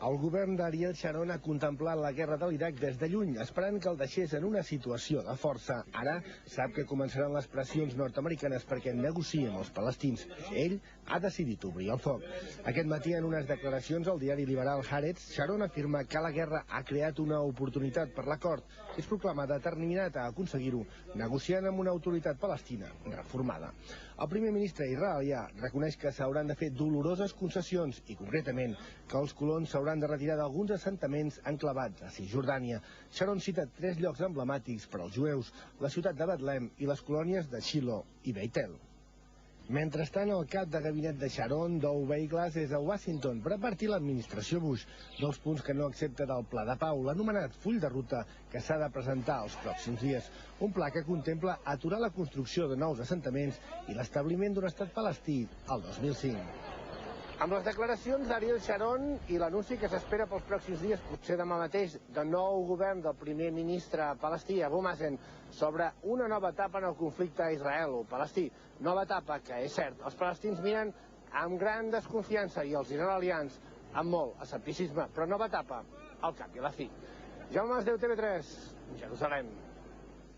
El govern d'Ariel Sharon ha contemplat la guerra de l'Iraq des de lluny, esperant que el deixés en una situació de força. Ara sap que començaran les pressions nord-americanes perquè negociï amb els palestins. Ell ha decidit obrir el foc. Aquest matí, en unes declaracions al diari liberal Haaretz, Sharon afirma que la guerra ha creat una oportunitat per l'acord. Es proclama determinat a aconseguir-ho, negociant amb una autoritat palestina reformada. El primer ministre israelià reconeix que s'hauran de fer doloroses concessions i, concretament, que els colons s'hauran de retirar d'alguns assentaments enclavats a Cisjordània. Sharon cita 3 llocs emblemàtics per als jueus, la ciutat de Betlem i les colònies de Shiloh i Beitel. Mentrestant, el cap de gabinet de Sharon, Doug Beiglas, és a Washington per advertir l'administració Bush dels punts que no accepta del pla de pau, l'anomenat full de ruta que s'ha de presentar els pròxims dies. Un pla que contempla aturar la construcció de nous assentaments i l'establiment d'un estat palestí el 2005. Amb les declaracions d'Ariel Sharon i l'anunci que s'espera pels pròxims dies, potser demà mateix, de nou govern del primer ministre palestí, Abu Mazen, sobre una nova etapa en el conflicte israelo-palestí. Nova etapa que, és cert, els palestins miren amb gran desconfiança i els israelians amb molt escepticisme, però nova etapa al cap i a la fi. Jaume Masdeu, TV3, Jerusalem.